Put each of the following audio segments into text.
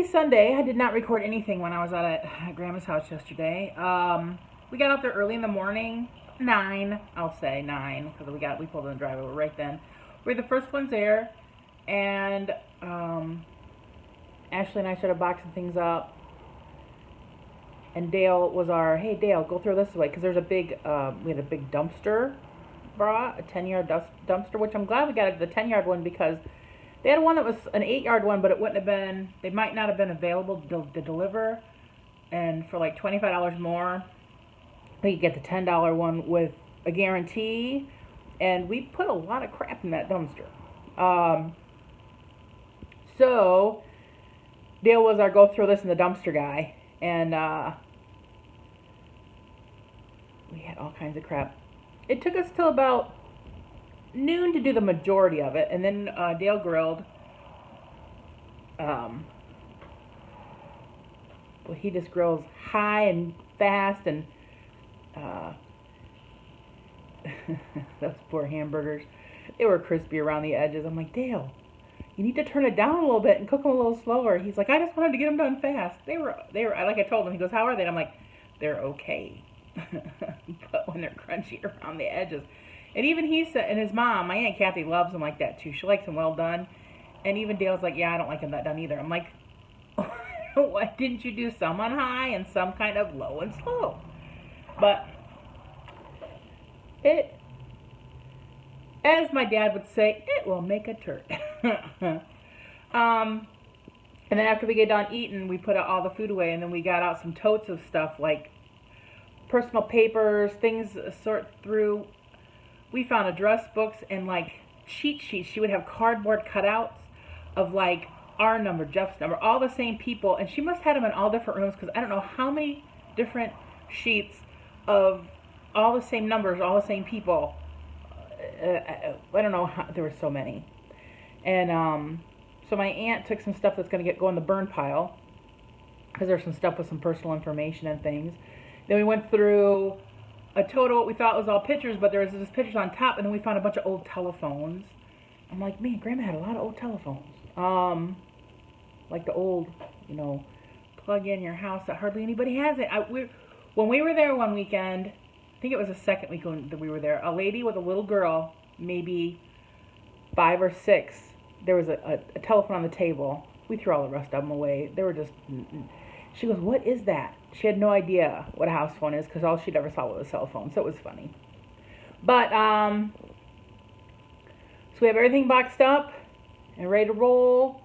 Sunday. I did not record anything when I was out at Grandma's house yesterday. We got out there early in the morning, 9, I'll say 9, because we pulled in the driveway right then. We were the first ones there, and Ashley and I started boxing things up. And Dale was hey Dale, go throw this away, because there's we had a big dumpster brought, a 10-yard dumpster, which I'm glad we got the 10-yard one, because they had one that was an 8-yard one, but it wouldn't have been, they might not have been available to deliver. And for like $25 more, we could get the $10 one with a guarantee. And we put a lot of crap in that dumpster. So Dale was our go throw this in the dumpster guy. And we had all kinds of crap. It took us till about noon to do the majority of it, and then Dale grilled. Well, he just grills high and fast, and those poor hamburgers, they were crispy around the edges. I'm like, Dale, you need to turn it down a little bit and cook them a little slower. He's like, I just wanted to get them done fast. They were like I told him. He goes, how are they? And I'm like, they're okay, but when they're crunchy around the edges. And even he said, and his mom, my Aunt Kathy, loves them like that too. She likes them well done. And even Dale's like, yeah, I don't like them that done either. I'm like, why didn't you do some on high and some kind of low and slow? But as my dad would say, it will make a turd. And then after we get done eating, we put all the food away, and then we got out some totes of stuff like personal papers, things to sort through. We found address books and like cheat sheets. She would have cardboard cutouts of like our number, Jeff's number, all the same people. And she must have them in all different rooms, because I don't know how many different sheets of all the same numbers, all the same people. I don't know how, there were so many. And so my aunt took some stuff that's going to go in the burn pile, because there's some stuff with some personal information and things. Then we went through a total, what we thought was all pictures, but there was just pictures on top, and then we found a bunch of old telephones. I'm like, man, Grandma had a lot of old telephones. Like the old, plug in your house that hardly anybody has it. When we were there one weekend, I think it was the second weekend that we were there, a lady with a little girl, maybe 5 or 6, there was a telephone on the table. We threw all the rest of them away. They were just, she goes, what is that? She had no idea what a house phone is, because all she'd ever saw was a cell phone, so it was funny. But, so we have everything boxed up and ready to roll.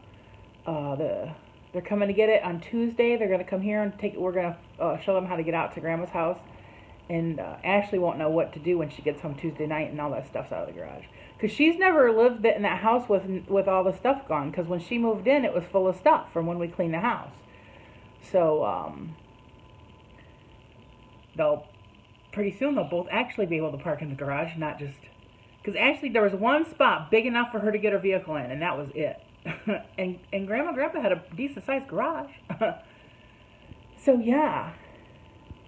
They're coming to get it on Tuesday. They're going to come here and we're going to show them how to get out to Grandma's house. And Ashley won't know what to do when she gets home Tuesday night and all that stuff's out of the garage. Because she's never lived in that house with all the stuff gone. Because when she moved in, it was full of stuff from when we cleaned the house. So, pretty soon they'll both actually be able to park in the garage, not just, because actually there was one spot big enough for her to get her vehicle in, and that was it. and Grandma and Grandpa had a decent sized garage. So yeah,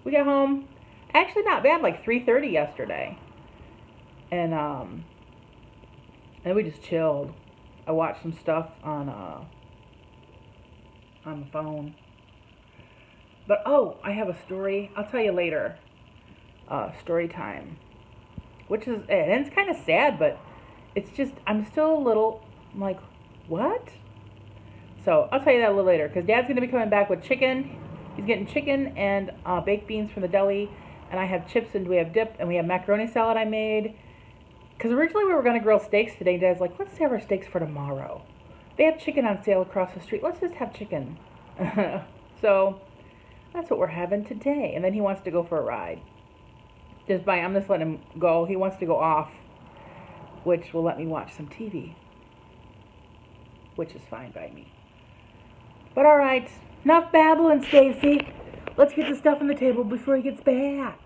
we got home, actually not bad, like 3:30 yesterday, and we just chilled. I watched some stuff on the phone. But, I have a story. I'll tell you later. Story time. And it's kind of sad, but it's just, I'm still a little, like, what? So, I'll tell you that a little later, because Dad's going to be coming back with chicken. He's getting chicken and baked beans from the deli, and I have chips, and we have dip, and we have macaroni salad I made. Because originally we were going to grill steaks today, and Dad's like, let's save our steaks for tomorrow. They have chicken on sale across the street. Let's just have chicken. So that's what we're having today. And then he wants to go for a ride. I'm just letting him go. He wants to go off, which will let me watch some TV, which is fine by me. But all right, enough babbling, Stacy. Let's get the stuff on the table before he gets back.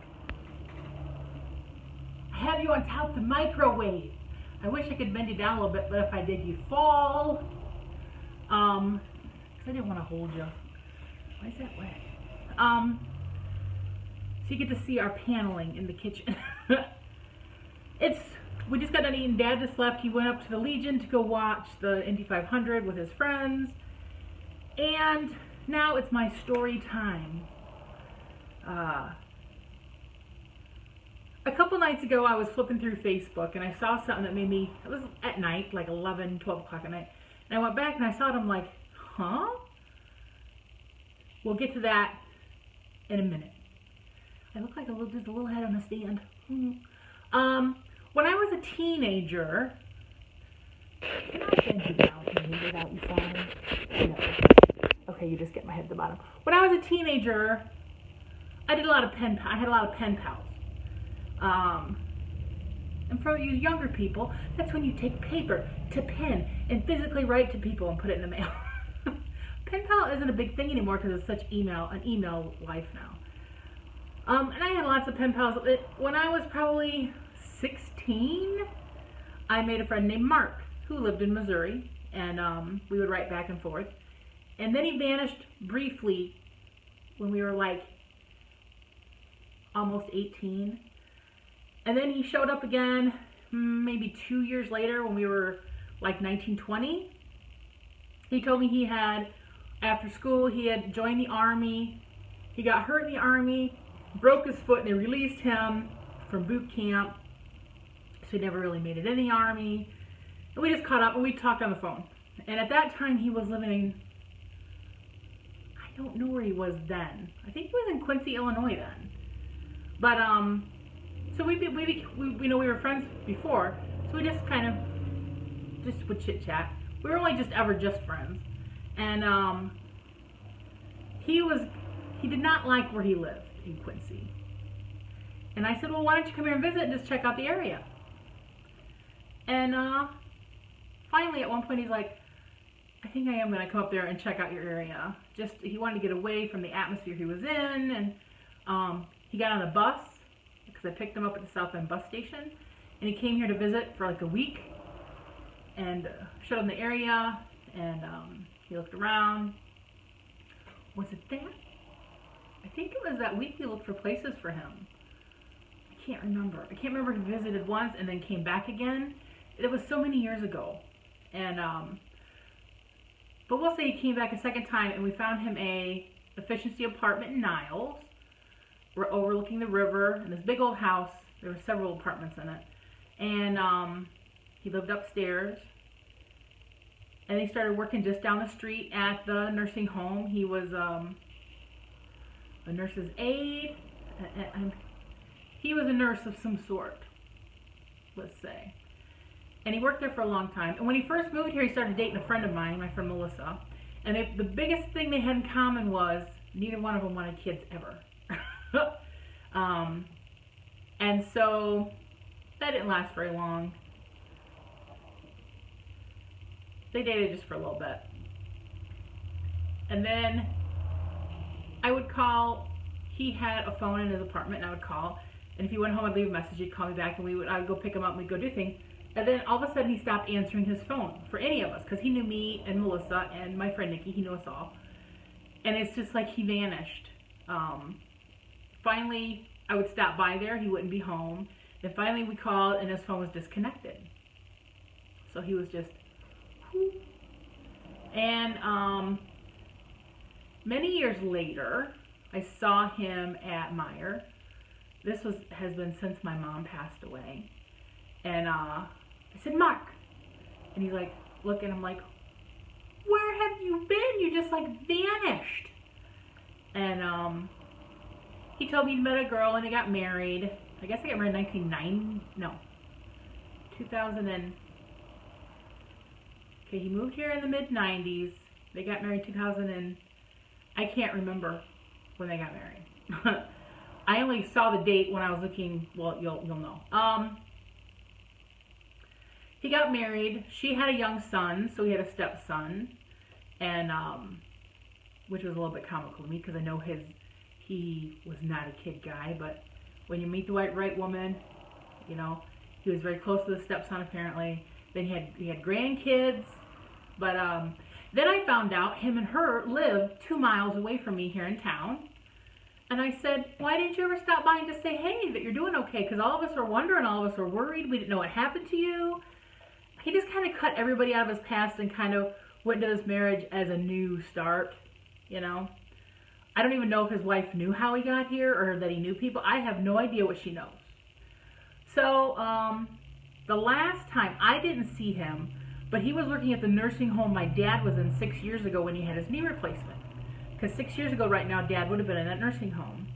I have you on top of the microwave. I wish I could bend you down a little bit, but if I did, you'd fall. Because I didn't want to hold you. Why is that wet? So you get to see our paneling in the kitchen. We just got done eating. Dad just left. He went up to the Legion to go watch the Indy 500 with his friends. And now it's my story time. A couple nights ago, I was flipping through Facebook, and I saw something that made me, it was at night, like 11, 12 o'clock at night, and I went back and I saw it, I'm like, huh? We'll get to that in a minute. I look like just a little head on a stand. When I was a teenager, can I bend you down here without you falling? No. Okay, you just get my head at the bottom. When I was a teenager, I had a lot of pen pals. And for you younger people, that's when you take paper to pen and physically write to people and put it in the mail. Pen pal isn't a big thing anymore because it's such an email life now. And I had lots of pen pals. When I was probably 16, I made a friend named Mark who lived in Missouri, and we would write back and forth. And then he vanished briefly when we were like almost 18. And then he showed up again maybe 2 years later when we were like 19, 20. He told me he had, after school, he had joined the Army. He got hurt in the Army, broke his foot, and they released him from boot camp. So he never really made it in the Army. And we just caught up and we talked on the phone. And at that time he was living in, I don't know where he was then. I think he was in Quincy, Illinois then. But so we were friends before, so we just kind of just would chit chat. We were only just friends, and he did not like where he lived in Quincy, and I said, well, why don't you come here and visit and just check out the area? And finally, at one point, he's like, I think I am going to come up there and check out your area. He wanted to get away from the atmosphere he was in, and he got on a bus, because I picked him up at the South End bus station, and he came here to visit for like a week, and showed him the area, and he looked around. Was it that? I think it was that week we looked for places for him. I can't remember. I can't remember if he visited once and then came back again. It was so many years ago, and but we'll say he came back a second time, and we found him a efficiency apartment in Niles. We're overlooking the river, and this big old house. There were several apartments in it, and he lived upstairs. And he started working just down the street at the nursing home. He was a nurse's aide, and he was a nurse of some sort, let's say. And he worked there for a long time. And when he first moved here, he started dating a friend of mine, my friend Melissa. And the biggest thing they had in common was neither one of them wanted kids ever. And so that didn't last very long. They dated just for a little bit. And then I would call. He had a phone in his apartment, and I would call. And if he went home, I'd leave a message. He'd call me back, and I would go pick him up, and we'd go do things. And then all of a sudden, he stopped answering his phone for any of us, because he knew me and Melissa and my friend Nikki. He knew us all. And it's just like he vanished. Finally, I would stop by there. He wouldn't be home. Then finally, we called, and his phone was disconnected. So he was just... And many years later, I saw him at Meijer. This has been since my mom passed away. And I said, Mark. And he's like, looking, I'm like, where have you been? You just like vanished. And he told me he met a girl and he got married. I guess I got married in 2000 and... Okay, he moved here in the mid-90s. They got married 2000 and... I can't remember when they got married. I only saw the date when I was looking. Well, you'll know. He got married. She had a young son, so he had a stepson, and which was a little bit comical to me because I know he was not a kid guy. But when you meet the right woman, you know, he was very close to the stepson apparently. Then he had grandkids, but then I found out him and her lived 2 miles away from me here in town. And I said, why didn't you ever stop by and just say, hey, that you're doing okay? Because all of us were wondering, all of us were worried. We didn't know what happened to you. He just kind of cut everybody out of his past and kind of went into this marriage as a new start, you know. I don't even know if his wife knew how he got here or that he knew people. I have no idea what she knows. So, the last time I didn't see him, but he was working at the nursing home my dad was in 6 years ago when he had his knee replacement. Because 6 years ago right now, Dad would have been in that nursing home.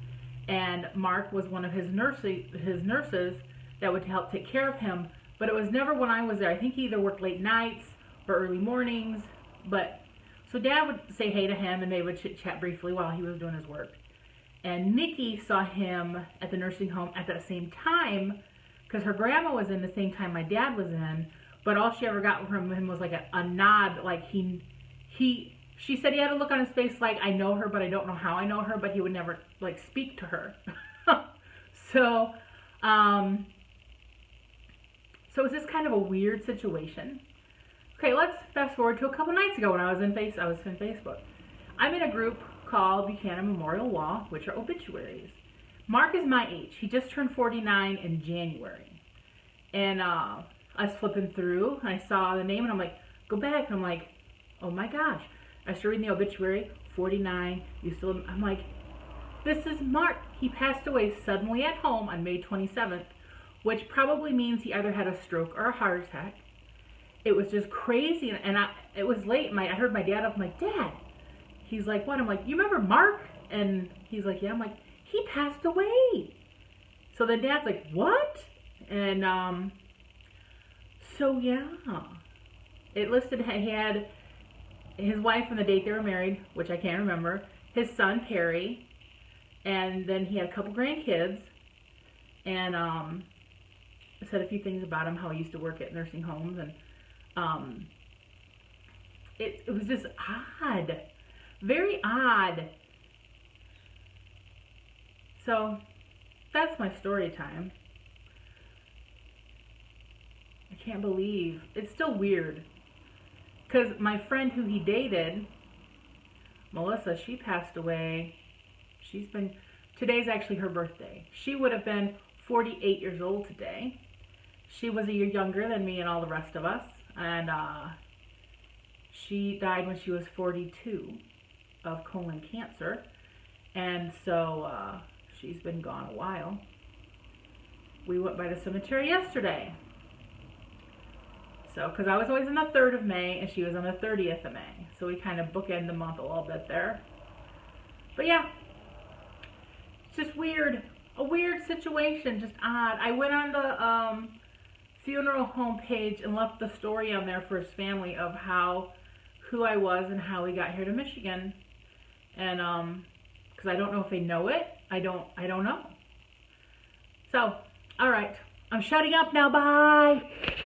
And Mark was one of his nurses that would help take care of him. But it was never when I was there. I think he either worked late nights or early mornings. But so Dad would say hey to him, and they would chit-chat briefly while he was doing his work. And Nikki saw him at the nursing home at that same time, because her grandma was in the same time my dad was in, but all she ever got from him was like a nod, like she said he had a look on his face like, I know her, but I don't know how I know her, but he would never like speak to her. So it was just kind of a weird situation. Okay, let's fast forward to a couple nights ago when I was in Facebook. I'm in a group called Buchanan Memorial Law, which are obituaries. Mark is my age. He just turned 49 in January. And I was flipping through, and I saw the name, and I'm like, go back. And I'm like, oh my gosh. I started reading the obituary, 49. I'm like, this is Mark. He passed away suddenly at home on May 27th, which probably means he either had a stroke or a heart attack. It was just crazy, and it was late. I heard my dad up. I'm like, Dad. He's like, what? I'm like, you remember Mark? And he's like, yeah. I'm like, he passed away. So then Dad's like, what? And so yeah, it listed he had his wife and the date they were married, which I can't remember, his son Perry, and then he had a couple grandkids, and it said a few things about him, how he used to work at nursing homes, and it was just odd, very odd. So that's my story time. I can't believe, it's still weird, because my friend who he dated, Melissa, she passed away. Today's actually her birthday. She would have been 48 years old today. She was a year younger than me and all the rest of us, and she died when she was 42 of colon cancer, and so she's been gone a while. We went by the cemetery yesterday. So, because I was always on the 3rd of May, and she was on the 30th of May. So we kind of bookend the month a little bit there. But yeah, it's just weird. A weird situation, just odd. I went on the funeral home page and left the story on there for his family of who I was and how we got here to Michigan. And, because I don't know if they know it. I don't know. So, all right. I'm shutting up now. Bye.